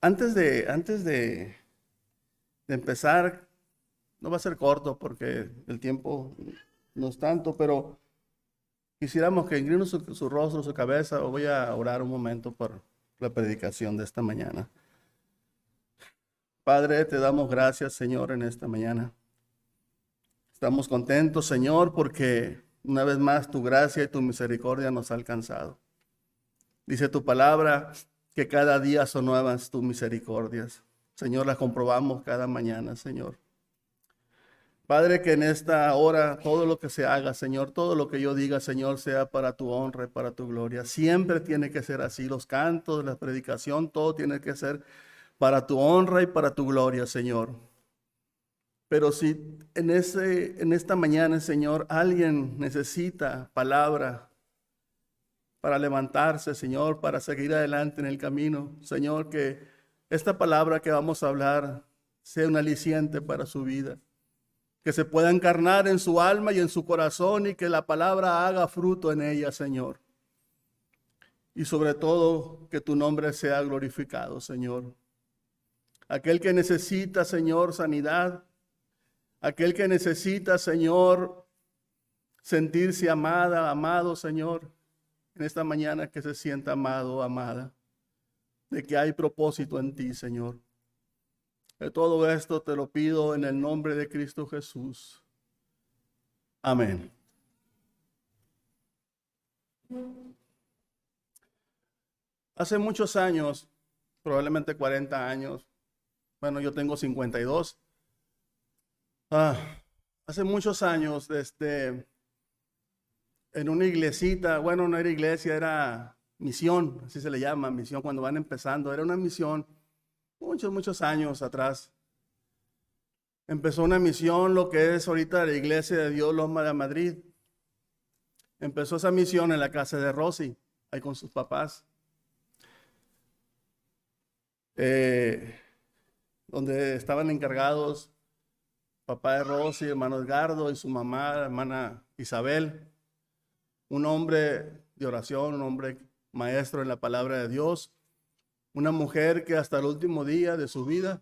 de empezar, no va a ser corto porque el tiempo no es tanto, pero quisiéramos que incline su rostro, su cabeza, o voy a orar un momento por la predicación de esta mañana. Padre, te damos gracias, Señor, en esta mañana. Estamos contentos, Señor, porque una vez más tu gracia y tu misericordia nos ha alcanzado. Dice tu palabra que cada día son nuevas tus misericordias. Señor, las comprobamos cada mañana, Señor. Padre, que en esta hora todo lo que se haga, Señor, todo lo que yo diga, Señor, sea para tu honra y para tu gloria. Siempre tiene que ser así. Los cantos, la predicación, todo tiene que ser para tu honra y para tu gloria, Señor. Pero si en esta mañana, Señor, alguien necesita palabra para levantarse, Señor, para seguir adelante en el camino, Señor, que esta palabra que vamos a hablar sea un aliciente para su vida, que se pueda encarnar en su alma y en su corazón y que la palabra haga fruto en ella, Señor. Y sobre todo, que tu nombre sea glorificado, Señor. Aquel que necesita, Señor, sanidad, aquel que necesita, Señor, sentirse amada, amado, Señor, en esta mañana que se sienta amado, amada, de que hay propósito en ti, Señor. De todo esto te lo pido en el nombre de Cristo Jesús. Amén. Hace muchos años, probablemente 40 años, bueno, yo tengo 52. Hace muchos años, en una iglesita, bueno, no era iglesia, era misión, así se le llama, misión cuando van empezando. Era una misión muchos años atrás. Empezó una misión, lo que es ahorita la Iglesia de Dios Loma de Madrid. Empezó esa misión en la casa de Rosy, ahí con sus papás. Donde estaban encargados papá de Rosy, hermano Edgardo, y su mamá, hermana Isabel. Un hombre de oración, un hombre maestro en la palabra de Dios. Una mujer que hasta el último día de su vida,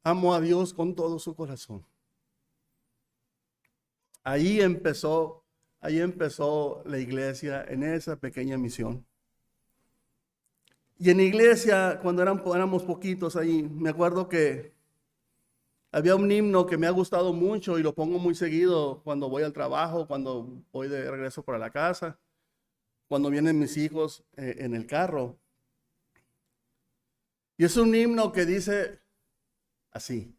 amó a Dios con todo su corazón. Ahí empezó la iglesia en esa pequeña misión. Y en iglesia, cuando éramos poquitos ahí, me acuerdo que había un himno que me ha gustado mucho y lo pongo muy seguido cuando voy al trabajo, cuando voy de regreso para la casa, cuando vienen mis hijos en el carro. Y es un himno que dice así: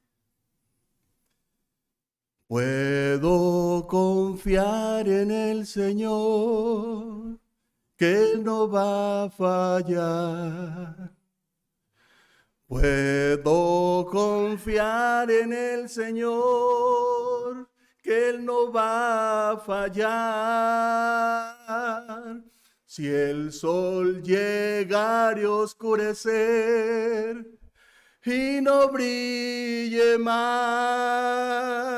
puedo confiar en el Señor, que Él no va a fallar. Puedo confiar en el Señor, que Él no va a fallar. Si el sol llegare a oscurecer y no brille más,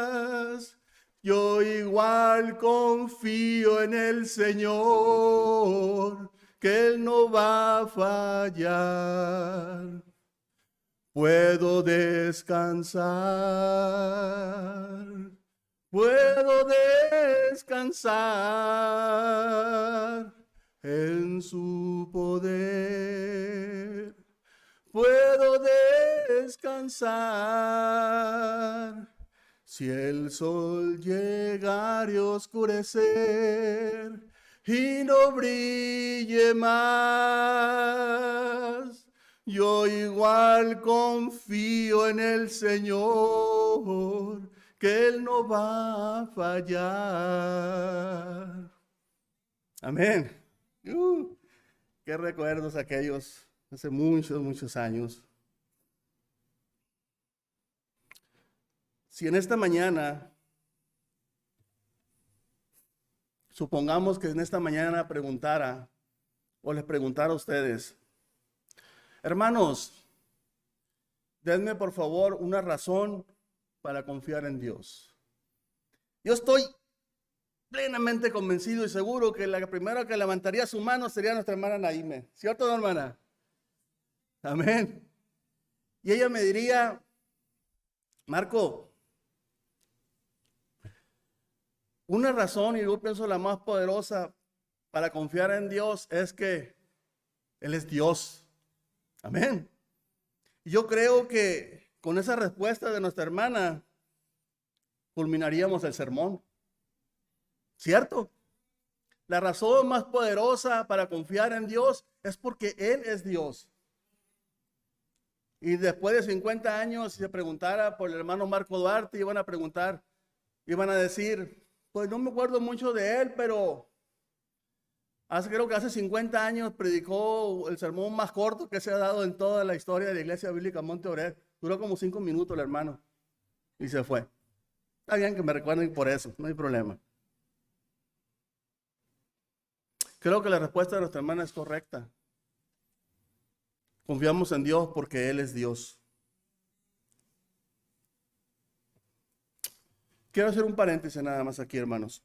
yo igual confío en el Señor, que Él no va a fallar. Puedo descansar en su poder. Puedo descansar si el sol llegare a oscurecer y no brille más. Yo igual confío en el Señor, que Él no va a fallar. Amén. Qué recuerdos aquellos hace muchos años. Si en esta mañana, supongamos que en esta mañana preguntara o les preguntara a ustedes: hermanos, denme por favor una razón para confiar en Dios. Yo estoy plenamente convencido y seguro que la primera que levantaría su mano sería nuestra hermana Naime. ¿Cierto, hermana? Amén. Y ella me diría, Marco, una razón, y yo pienso la más poderosa para confiar en Dios, es que Él es Dios. Amén. Y yo creo que con esa respuesta de nuestra hermana culminaríamos el sermón. ¿Cierto? La razón más poderosa para confiar en Dios es porque Él es Dios. Y después de 50 años, si se preguntara por el hermano Marco Duarte, iban a decir, pues no me acuerdo mucho de él, pero creo que hace 50 años predicó el sermón más corto que se ha dado en toda la historia de la Iglesia Bíblica Monte Oreb. Duró como 5 minutos el hermano y se fue. Está bien que me recuerden por eso, no hay problema. Creo que la respuesta de nuestra hermana es correcta. Confiamos en Dios porque Él es Dios. Quiero hacer un paréntesis nada más aquí, hermanos.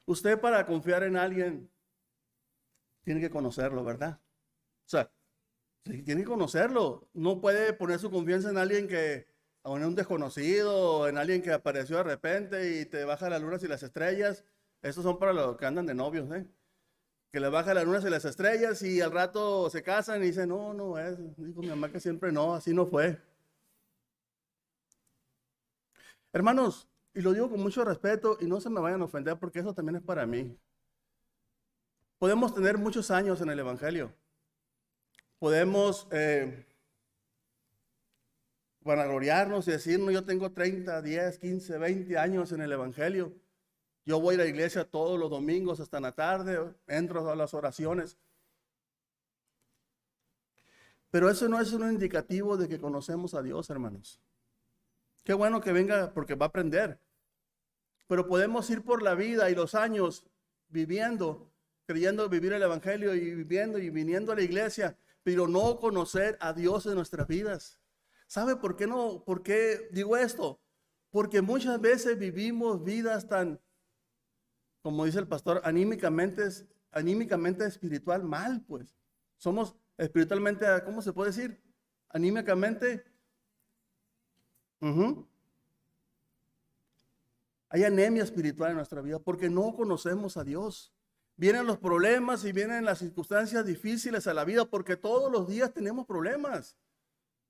Usted para confiar en alguien tiene que conocerlo, ¿verdad? O sea, tiene que conocerlo. No puede poner su confianza en alguien o en un desconocido, en alguien que apareció de repente y te baja las lunas y las estrellas. Estos son para los que andan de novios, ¿eh? Que le baja las lunas y las estrellas y al rato se casan y dicen, no es. Dijo mi mamá que siempre no, así no fue. Hermanos, y lo digo con mucho respeto y no se me vayan a ofender porque eso también es para mí. Podemos tener muchos años en el Evangelio. Podemos vanagloriarnos y decirnos, yo tengo 30, 10, 15, 20 años en el Evangelio. Yo voy a la iglesia todos los domingos hasta la tarde, entro a las oraciones. Pero eso no es un indicativo de que conocemos a Dios, hermanos. Qué bueno que venga porque va a aprender. Pero podemos ir por la vida y los años viviendo, creyendo vivir el Evangelio y viviendo y viniendo a la iglesia, pero no conocer a Dios en nuestras vidas. ¿Sabe por qué no? ¿Por qué digo esto? Porque muchas veces vivimos vidas tan, como dice el pastor, anímicamente espiritual mal, pues. Somos espiritualmente, ¿cómo se puede decir? Anímicamente. Hay anemia espiritual en nuestra vida porque no conocemos a Dios. Vienen los problemas y vienen las circunstancias difíciles a la vida porque todos los días tenemos problemas.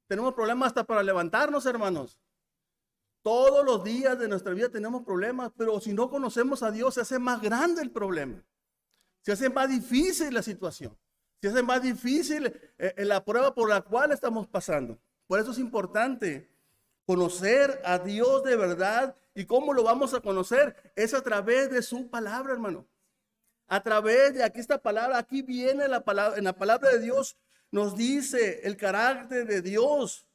Tenemos problemas hasta para levantarnos, hermanos. Todos los días de nuestra vida tenemos problemas, pero si no conocemos a Dios se hace más grande el problema. Se hace más difícil la situación. Se hace más difícil la prueba por la cual estamos pasando. Por eso es importante conocer a Dios de verdad. ¿Y cómo lo vamos a conocer? Es a través de su palabra, hermano. A través de aquí esta palabra, aquí viene la palabra, en la palabra de Dios nos dice el carácter de Dios,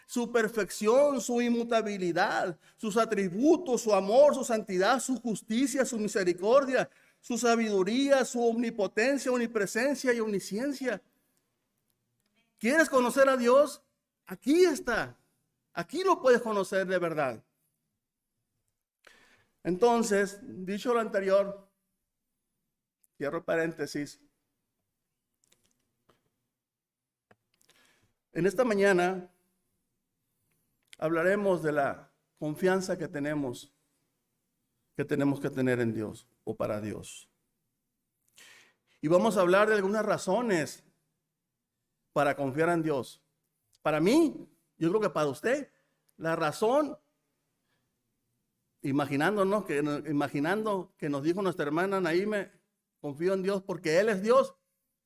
su perfección, su inmutabilidad, sus atributos, su amor, su santidad, su justicia, su misericordia, su sabiduría, su omnipotencia, omnipresencia y omnisciencia. ¿Quieres conocer a Dios? Aquí está. Aquí lo puedes conocer de verdad. Entonces, dicho lo anterior, cierro paréntesis. En esta mañana hablaremos de la confianza que tenemos que tener en Dios o para Dios. Y vamos a hablar de algunas razones para confiar en Dios. Para mí, yo creo que para usted, la razón, imaginando que nos dijo nuestra hermana Naime, confío en Dios porque Él es Dios,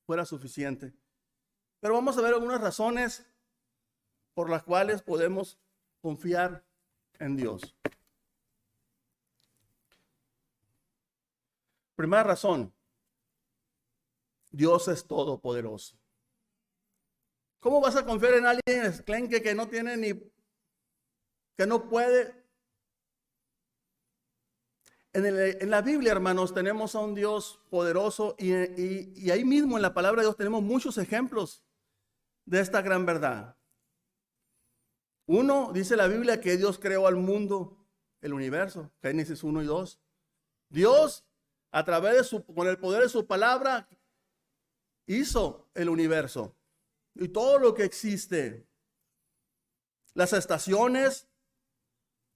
fuera suficiente. Pero vamos a ver algunas razones por las cuales podemos confiar en Dios. Primera razón, Dios es todopoderoso. ¿Cómo vas a confiar en alguien que no tiene que no puede? En la Biblia, hermanos, tenemos a un Dios poderoso y ahí mismo en la palabra de Dios tenemos muchos ejemplos de esta gran verdad. Uno, dice la Biblia que Dios creó al mundo el universo, Génesis 1 y 2. Dios, a través de con el poder de su palabra, hizo el universo y todo lo que existe. Las estaciones,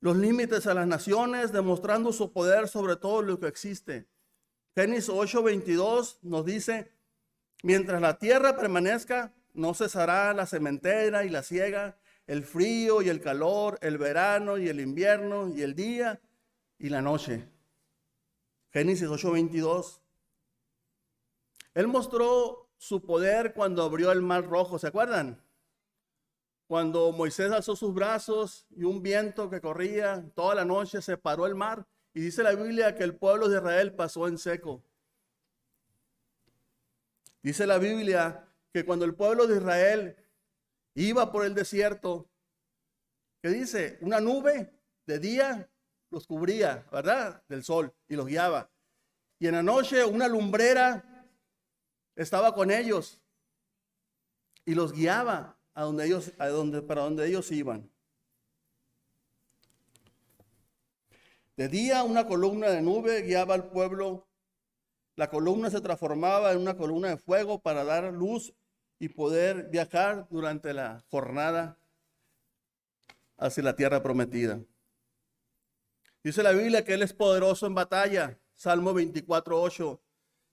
los límites a las naciones, demostrando su poder sobre todo lo que existe. Génesis 8:22 nos dice: mientras la tierra permanezca, no cesará la sementera y la siega, el frío y el calor, el verano y el invierno, y el día y la noche. Génesis 8:22. Él mostró su poder cuando abrió el mar rojo, ¿se acuerdan? Cuando Moisés alzó sus brazos y un viento que corría toda la noche separó el mar, y dice la Biblia que el pueblo de Israel pasó en seco. Dice la Biblia que cuando el pueblo de Israel iba por el desierto, ¿qué dice? Una nube de día los cubría, ¿verdad? Del sol, y los guiaba. Y en la noche una lumbrera estaba con ellos y los guiaba para donde ellos iban. De día una columna de nube guiaba al pueblo. La columna se transformaba en una columna de fuego para dar luz y poder viajar durante la jornada hacia la tierra prometida. Dice la Biblia que Él es poderoso en batalla. Salmo 24:8.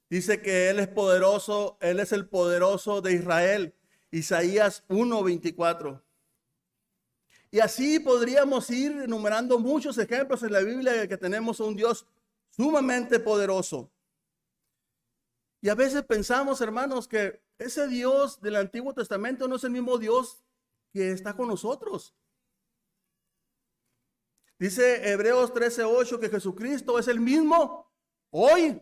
Dice que Él es poderoso, Él es el poderoso de Israel. Isaías 1:24. Y así podríamos ir enumerando muchos ejemplos en la Biblia de que tenemos un Dios sumamente poderoso. Y a veces pensamos, hermanos, que ese Dios del Antiguo Testamento no es el mismo Dios que está con nosotros. Dice Hebreos 13:8 que Jesucristo es el mismo hoy,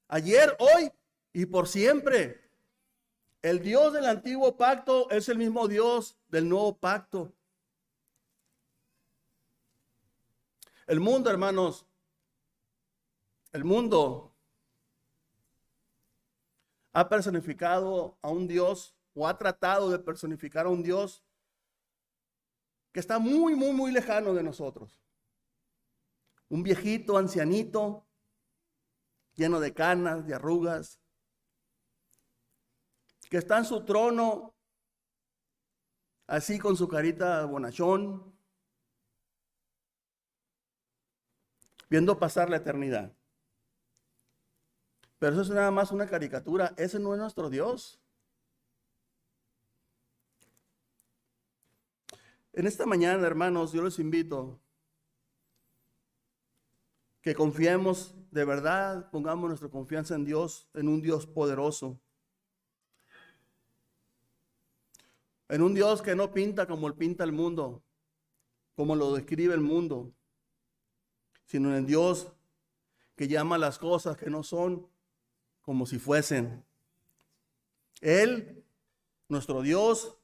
ayer, hoy y por siempre. El Dios del antiguo pacto es el mismo Dios del nuevo pacto. El mundo, hermanos, el mundo ha personificado a un Dios, o ha tratado de personificar a un Dios que está muy, muy, muy lejano de nosotros. Un viejito, ancianito, lleno de canas, de arrugas, que está en su trono, así con su carita bonachón, viendo pasar la eternidad. Pero eso es nada más una caricatura, ese no es nuestro Dios. En esta mañana, hermanos, yo les invito que confiemos de verdad, pongamos nuestra confianza en Dios, en un Dios poderoso. En un Dios que no pinta como pinta el mundo, como lo describe el mundo, sino en Dios que llama las cosas que no son como si fuesen. Él, nuestro Dios,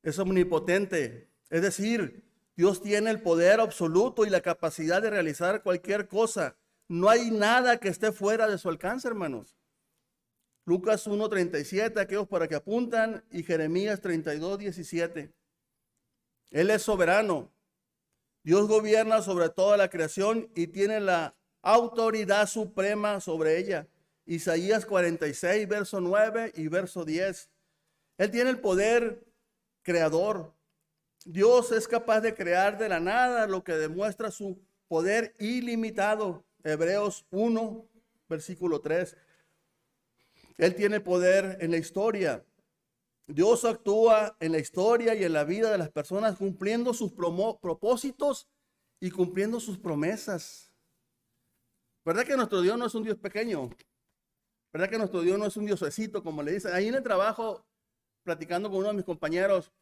es omnipotente, es decir, Dios tiene el poder absoluto y la capacidad de realizar cualquier cosa. No hay nada que esté fuera de su alcance, hermanos. Lucas 1:37, aquellos para que apuntan, y Jeremías 32:17. Él es soberano. Dios gobierna sobre toda la creación y tiene la autoridad suprema sobre ella. Isaías 46, verso 9 y verso 10. Él tiene el poder creador. Dios es capaz de crear de la nada, lo que demuestra su poder ilimitado. Hebreos 1, versículo 3. Él tiene poder en la historia. Dios actúa en la historia y en la vida de las personas cumpliendo sus propósitos y cumpliendo sus promesas. ¿Verdad que nuestro Dios no es un Dios pequeño? ¿Verdad que nuestro Dios no es un diosecito, como le dicen? Ahí en el trabajo, platicando con uno de mis compañeros,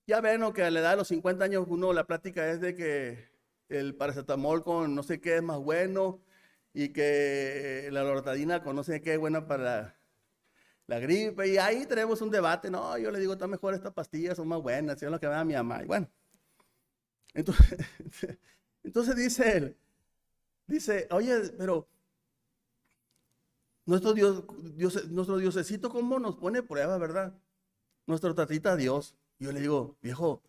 ya ven, ¿no?, que a la edad de los 50 años la plática es de que el paracetamol con no sé qué es más bueno y que la loratadina con no sé qué es buena para la gripe. Y ahí tenemos un debate. No, yo le digo, está mejor estas pastillas, son más buenas, es lo que me da mi mamá. Y bueno, entonces dice él, oye, pero nuestro diosecito, ¿cómo nos pone prueba, verdad? Nuestro tatita Dios. Yo le digo, viejo,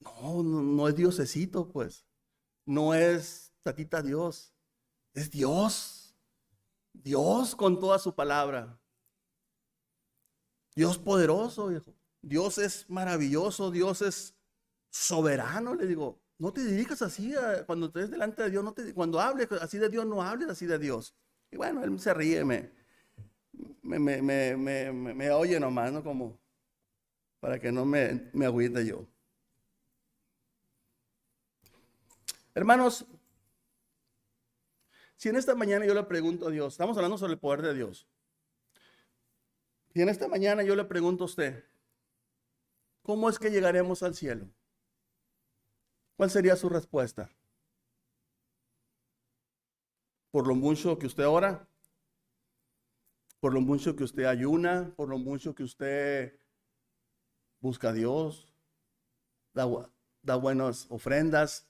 no es diosecito, pues. no es tatita Dios, es Dios. Dios con toda su palabra. Dios poderoso, hijo. Dios es maravilloso, Dios es soberano, le digo. No te dirijas así cuando estés delante de Dios, cuando hables así de Dios, no hables así de Dios. Y bueno, él se ríe, me oye nomás, ¿no? Como para que no me agüite yo. Hermanos, si en esta mañana yo le pregunto a Dios, estamos hablando sobre el poder de Dios. Si en esta mañana yo le pregunto a usted, ¿cómo es que llegaremos al cielo? ¿Cuál sería su respuesta? ¿Por lo mucho que usted ora? ¿Por lo mucho que usted ayuna? ¿Por lo mucho que usted busca a Dios? Da buenas ofrendas?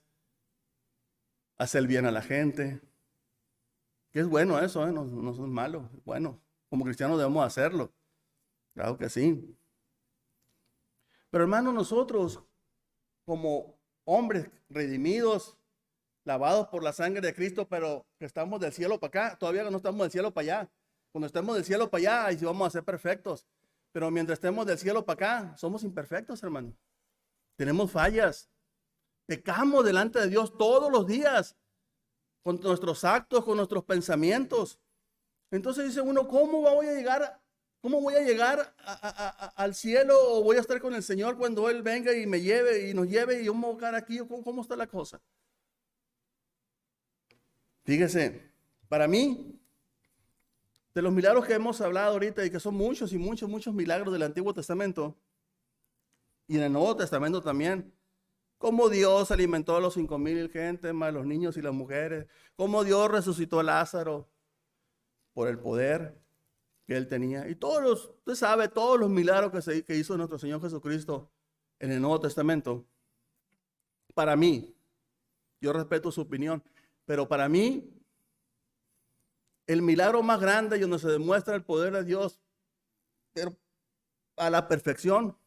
¿Hace el bien a la gente? Que es bueno eso, no es malo, es bueno. Como cristianos debemos hacerlo. Claro que sí. Pero hermanos, nosotros como hombres redimidos, lavados por la sangre de Cristo, pero que estamos del cielo para acá, todavía no estamos del cielo para allá. Cuando estemos del cielo para allá, ahí sí vamos a ser perfectos. Pero mientras estemos del cielo para acá, somos imperfectos, hermano. Tenemos fallas. Pecamos delante de Dios todos los días, con nuestros actos, con nuestros pensamientos. Entonces dice uno, ¿cómo voy a llegar al cielo o voy a estar con el Señor cuando Él venga y me lleve y nos lleve y yo me voy a quedar aquí? ¿Cómo está la cosa? Fíjese, para mí, de los milagros que hemos hablado ahorita y que son muchos y muchos milagros del Antiguo Testamento y en el Nuevo Testamento también, cómo Dios alimentó a los 5,000 gente, más los niños y las mujeres, cómo Dios resucitó a Lázaro por el poder que él tenía. Y usted sabe, todos los milagros que hizo nuestro Señor Jesucristo en el Nuevo Testamento. Para mí, yo respeto su opinión, pero para mí, el milagro más grande y donde se demuestra el poder de Dios, pero a la perfección,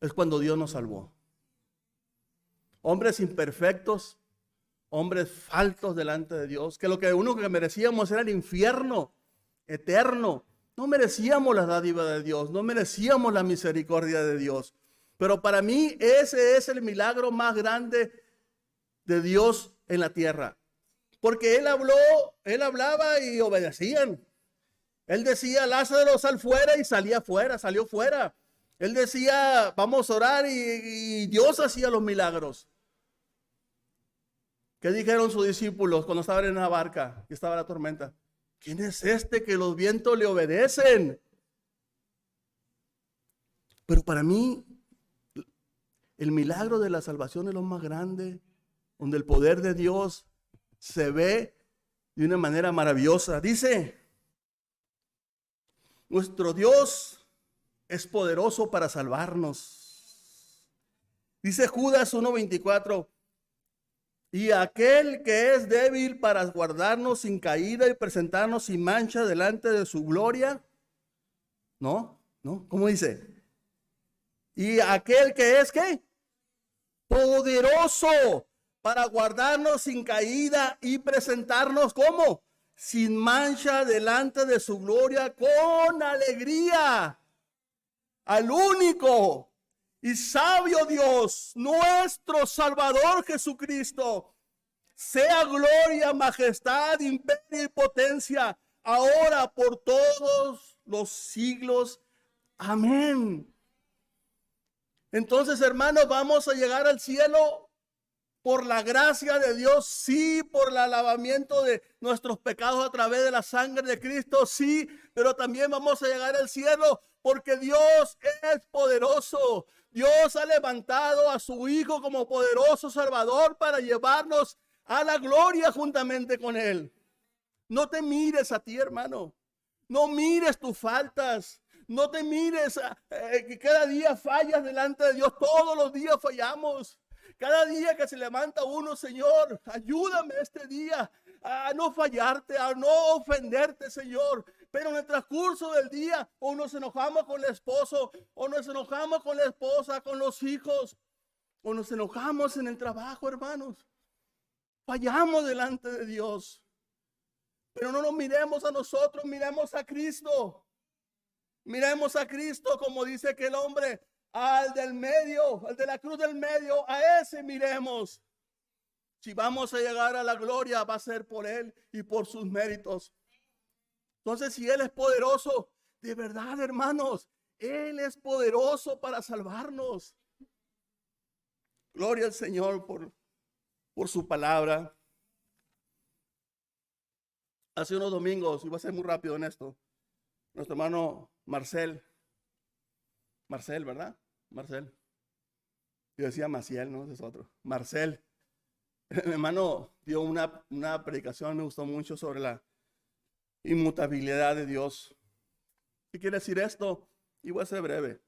es cuando Dios nos salvó. Hombres imperfectos, hombres faltos delante de Dios, que lo que merecíamos era el infierno eterno. No merecíamos la dádiva de Dios, no merecíamos la misericordia de Dios. Pero para mí ese es el milagro más grande de Dios en la tierra. Porque Él hablaba y obedecían. Él decía, Lázaro, sal fuera, y salía fuera, salió fuera. Él decía, vamos a orar, y Dios hacía los milagros. ¿Qué dijeron sus discípulos cuando estaban en la barca y estaba la tormenta? ¿Quién es este que los vientos le obedecen? Pero para mí, el milagro de la salvación es lo más grande, donde el poder de Dios se ve de una manera maravillosa. Dice, nuestro Dios es poderoso para salvarnos. Dice Judas 1:24, y aquel que es débil para guardarnos sin caída y presentarnos sin mancha delante de su gloria. No, ¿cómo dice? Y aquel que es, ¿qué? Poderoso para guardarnos sin caída y presentarnos, ¿cómo? Sin mancha delante de su gloria con alegría. Al único y sabio Dios, nuestro Salvador Jesucristo, sea gloria, majestad, imperio y potencia, ahora por todos los siglos. Amén. Entonces, hermanos, vamos a llegar al cielo por la gracia de Dios, sí, por el lavamiento de nuestros pecados a través de la sangre de Cristo, sí, pero también vamos a llegar al cielo porque Dios es poderoso. Dios ha levantado a su Hijo como poderoso Salvador para llevarnos a la gloria juntamente con Él. No te mires a ti, hermano. No mires tus faltas. No te mires que cada día fallas delante de Dios. Todos los días fallamos. Cada día que se levanta uno, Señor, ayúdame este día a no fallarte, a no ofenderte, Señor. Pero en el transcurso del día, o nos enojamos con el esposo, o nos enojamos con la esposa, con los hijos, o nos enojamos en el trabajo, hermanos. Fallamos delante de Dios. Pero no nos miremos a nosotros, miremos a Cristo. Miremos a Cristo, como dice aquel hombre, al del medio, al de la cruz del medio, a ese miremos. Si vamos a llegar a la gloria, va a ser por Él y por sus méritos. Entonces, si Él es poderoso, de verdad, hermanos, Él es poderoso para salvarnos. Gloria al Señor por su palabra. Hace unos domingos, y voy a ser muy rápido en esto, nuestro hermano Marcel, ¿verdad? Marcel. Yo decía Maciel, ¿no? Ese es otro. Marcel. Mi hermano dio una predicación, me gustó mucho, sobre la inmutabilidad de Dios. ¿Qué quiere decir esto? Y voy a ser breve.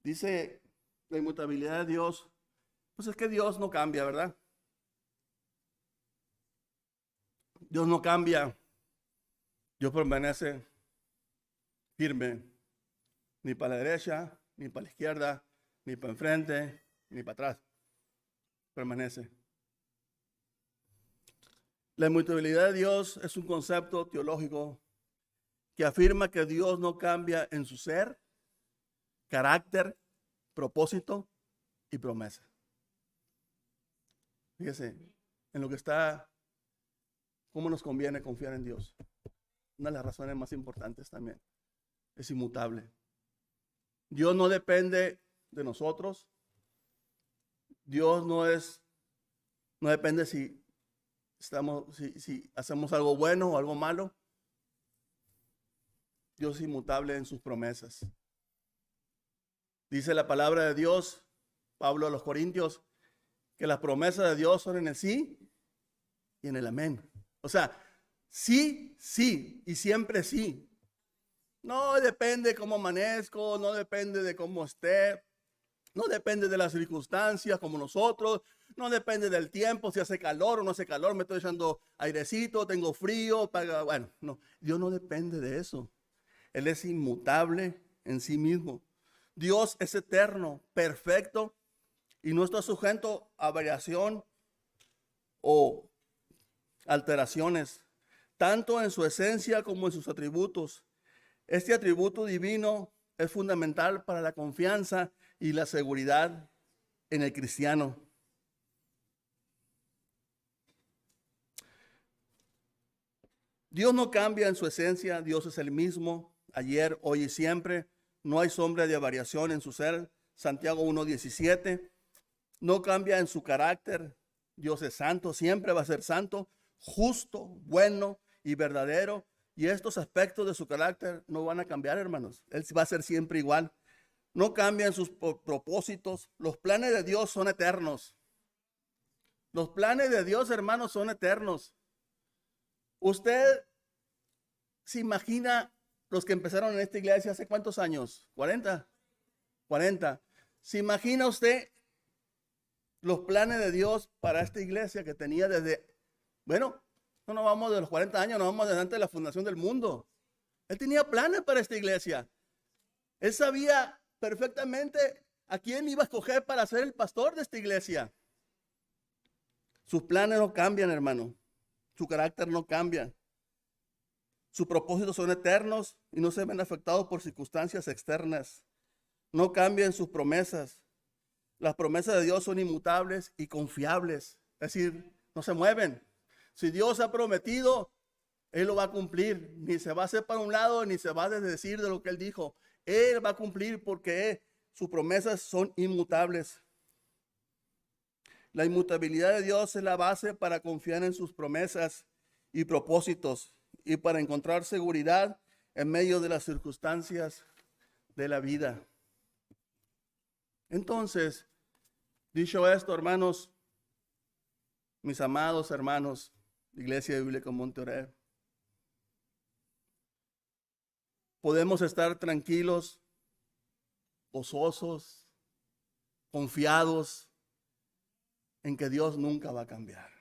Dice la inmutabilidad de Dios, pues es que Dios no cambia, ¿verdad? Dios no cambia. Dios permanece firme, ni para la derecha, ni para la izquierda, ni para enfrente, ni para atrás. Permanece. La inmutabilidad de Dios es un concepto teológico que afirma que Dios no cambia en su ser, carácter, propósito y promesa. Fíjese en lo que está, cómo nos conviene confiar en Dios. Una de las razones más importantes también. Es inmutable. Dios no depende de nosotros. Dios no depende si hacemos algo bueno o algo malo. Dios es inmutable en sus promesas. Dice la palabra de Dios, Pablo a los Corintios, que las promesas de Dios son en el sí y en el amén. O sea, sí, sí y siempre sí. No depende cómo amanezco, no depende de cómo esté, no depende de las circunstancias como nosotros, no depende del tiempo, si hace calor o no hace calor, me estoy echando airecito, tengo frío, bueno, no, Dios no depende de eso. Él es inmutable en sí mismo. Dios es eterno, perfecto y no está sujeto a variación o alteraciones, tanto en su esencia como en sus atributos. Este atributo divino es fundamental para la confianza y la seguridad en el cristiano. Dios no cambia en su esencia, Dios es el mismo, ayer, hoy y siempre. No hay sombra de variación en su ser. Santiago 1:17. No cambia en su carácter. Dios es santo, siempre va a ser santo, justo, bueno y verdadero. Y estos aspectos de su carácter no van a cambiar, hermanos. Él va a ser siempre igual. No cambian sus propósitos. Los planes de Dios son eternos. Los planes de Dios, hermanos, son eternos. Usted se imagina los que empezaron en esta iglesia hace ¿cuántos años? ¿40? 40. ¿Se imagina usted los planes de Dios para esta iglesia que tenía desde, bueno, no nos vamos de los 40 años, nos vamos desde antes de la fundación del mundo? Él tenía planes para esta iglesia. Él sabía perfectamente a quién iba a escoger para ser el pastor de esta iglesia. Sus planes no cambian, hermano. Su carácter no cambia. Sus propósitos son eternos y no se ven afectados por circunstancias externas. No cambian sus promesas. Las promesas de Dios son inmutables y confiables. Es decir, no se mueven. Si Dios ha prometido, Él lo va a cumplir. Ni se va a hacer para un lado, ni se va a desdecir de lo que Él dijo. Él va a cumplir porque sus promesas son inmutables. La inmutabilidad de Dios es la base para confiar en sus promesas y propósitos y para encontrar seguridad en medio de las circunstancias de la vida. Entonces, dicho esto, hermanos, mis amados hermanos, Iglesia Bíblica Monterrey, podemos estar tranquilos, gozosos, confiados en que Dios nunca va a cambiar.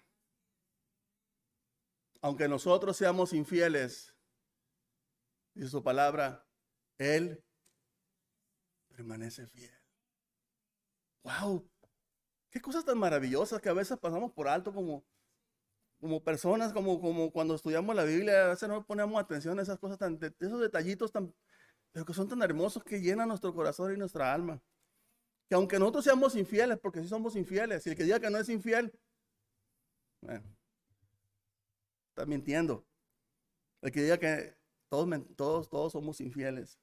Aunque nosotros seamos infieles, dice su palabra, Él permanece fiel. ¡Wow! Qué cosas tan maravillosas que a veces pasamos por alto como personas, como cuando estudiamos la Biblia, a veces no ponemos atención a esas cosas, esos detallitos pero que son tan hermosos que llenan nuestro corazón y nuestra alma. Que aunque nosotros seamos infieles, porque sí somos infieles, y el que diga que no es infiel, bueno, está mintiendo. El que diga que todos somos infieles.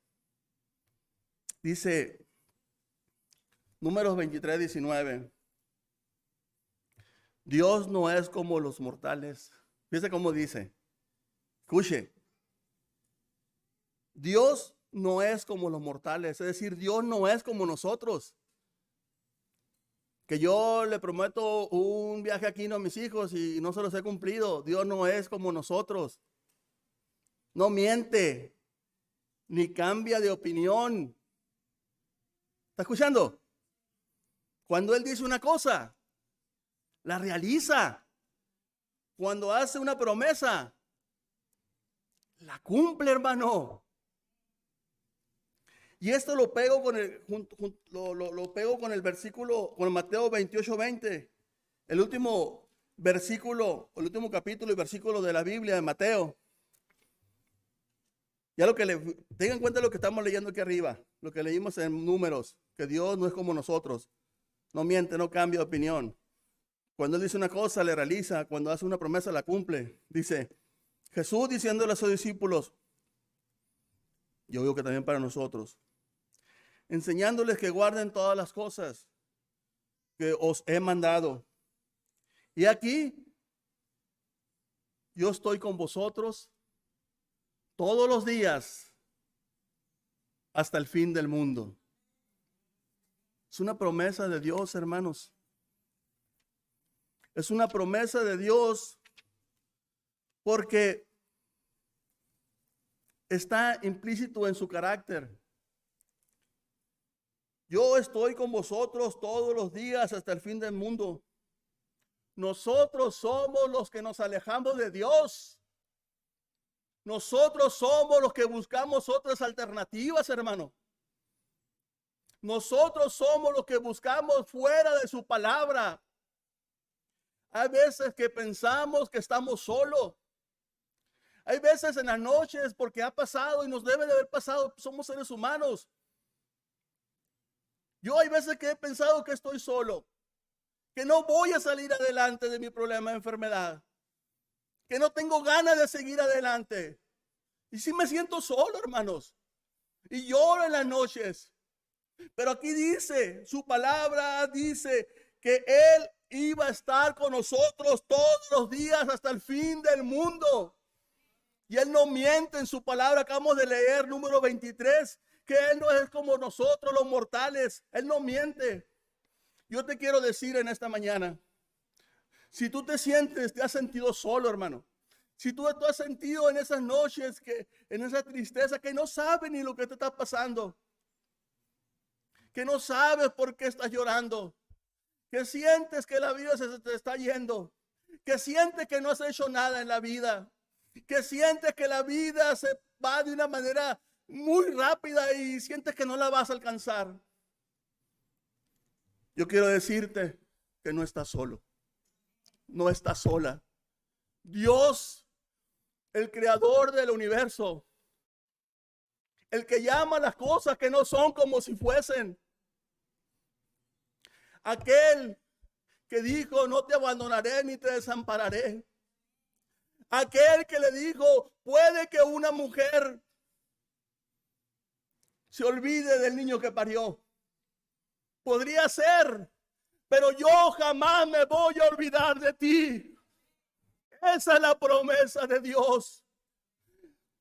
Dice Números 23:19. Dios no es como los mortales. Fíjese cómo dice. Escuche. Dios no es como los mortales. Es decir, Dios no es como nosotros. Que yo le prometo un viaje aquí a mis hijos y no se los he cumplido. Dios no es como nosotros. No miente, ni cambia de opinión. ¿Está escuchando? Cuando Él dice una cosa, la realiza. Cuando hace una promesa, la cumple, hermano. Y esto lo pego con lo pego con el versículo, con Mateo 28:20, el último versículo, el último capítulo y versículo de la Biblia de Mateo. Ya tengan en cuenta lo que estamos leyendo aquí arriba, lo que leímos en Números, que Dios no es como nosotros, no miente, no cambia de opinión. Cuando Él dice una cosa, le realiza, cuando hace una promesa, la cumple. Dice, Jesús diciéndole a sus discípulos, yo digo que también para nosotros, enseñándoles que guarden todas las cosas que os he mandado. Y aquí, yo estoy con vosotros todos los días hasta el fin del mundo. Es una promesa de Dios, hermanos. Es una promesa de Dios porque está implícito en su carácter. Yo estoy con vosotros todos los días hasta el fin del mundo. Nosotros somos los que nos alejamos de Dios. Nosotros somos los que buscamos otras alternativas, hermano. Nosotros somos los que buscamos fuera de su palabra. Hay veces que pensamos que estamos solos. Hay veces en las noches, porque ha pasado y nos debe de haber pasado, somos seres humanos. Yo hay veces que he pensado que estoy solo, que no voy a salir adelante de mi problema de enfermedad, que no tengo ganas de seguir adelante. Y sí me siento solo, hermanos. Y lloro en las noches. Pero aquí dice, su palabra dice que Él iba a estar con nosotros todos los días hasta el fin del mundo. Y Él no miente en su palabra. Acabamos de leer número 23, que Él no es como nosotros los mortales. Él no miente. Yo te quiero decir en esta mañana, si tú te has sentido solo, hermano. Si tú has sentido en esas noches, en esa tristeza, que no sabes ni lo que te está pasando. Que no sabes por qué estás llorando. Que sientes que la vida se te está yendo. Que sientes que no has hecho nada en la vida. Que sientes que la vida se va de una manera muy rápida y sientes que no la vas a alcanzar. Yo quiero decirte que no estás solo. No estás sola. Dios, el creador del universo, el que llama las cosas que no son como si fuesen, aquel que dijo, no te abandonaré ni te desampararé, aquel que le dijo, puede que una mujer se olvide del niño que parió, podría ser, pero yo jamás me voy a olvidar de ti. Esa es la promesa de Dios.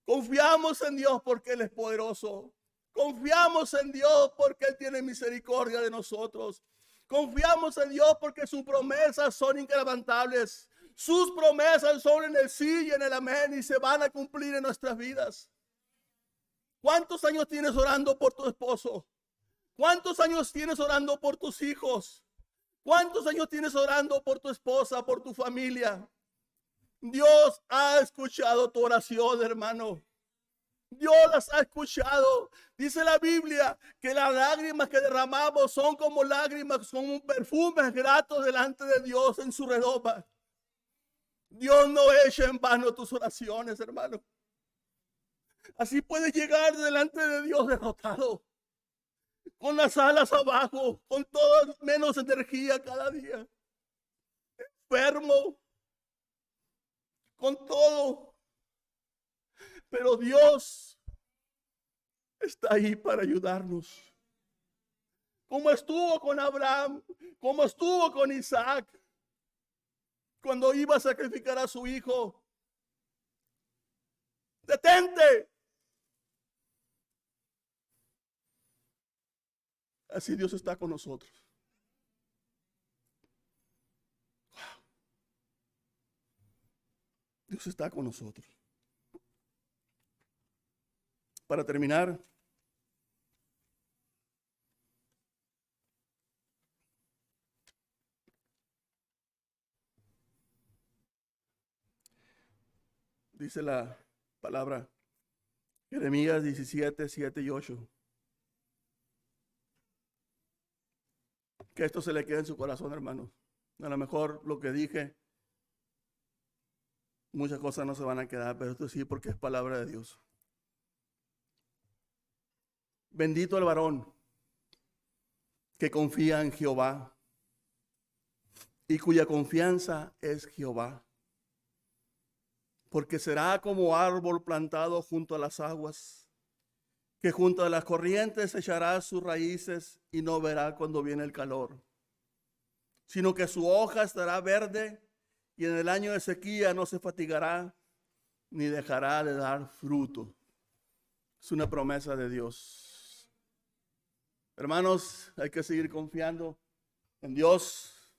Confiamos en Dios porque Él es poderoso. Confiamos en Dios porque Él tiene misericordia de nosotros. Confiamos en Dios porque sus promesas son inquebrantables. Sus promesas son en el sí y en el amén y se van a cumplir en nuestras vidas. ¿Cuántos años tienes orando por tu esposo? ¿Cuántos años tienes orando por tus hijos? ¿Cuántos años tienes orando por tu esposa, por tu familia? Dios ha escuchado tu oración, hermano. Dios las ha escuchado. Dice la Biblia que las lágrimas que derramamos son como lágrimas, son un perfume grato delante de Dios en su redoma. Dios no echa en vano tus oraciones, hermano. Así puedes llegar delante de Dios derrotado, con las alas abajo, con todo menos energía cada día, enfermo, con todo. Pero Dios está ahí para ayudarnos. Como estuvo con Abraham, como estuvo con Isaac, cuando iba a sacrificar a su hijo. Detente. Así Dios está con nosotros. Dios está con nosotros. Para terminar, dice la palabra Jeremías 17, 7 y 8. Que esto se le quede en su corazón, hermano. A lo mejor lo que dije, muchas cosas no se van a quedar, pero esto sí, porque es palabra de Dios. Bendito el varón que confía en Jehová y cuya confianza es Jehová, porque será como árbol plantado junto a las aguas, que junto a las corrientes echará sus raíces y no verá cuando viene el calor, sino que su hoja estará verde y en el año de sequía no se fatigará ni dejará de dar fruto. Es una promesa de Dios. Hermanos, hay que seguir confiando en Dios.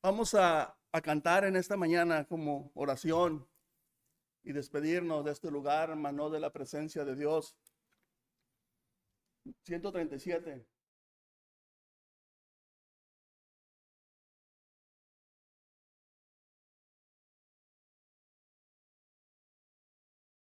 Vamos a cantar en esta mañana como oración y despedirnos de este lugar, hermano, de la presencia de Dios. 137.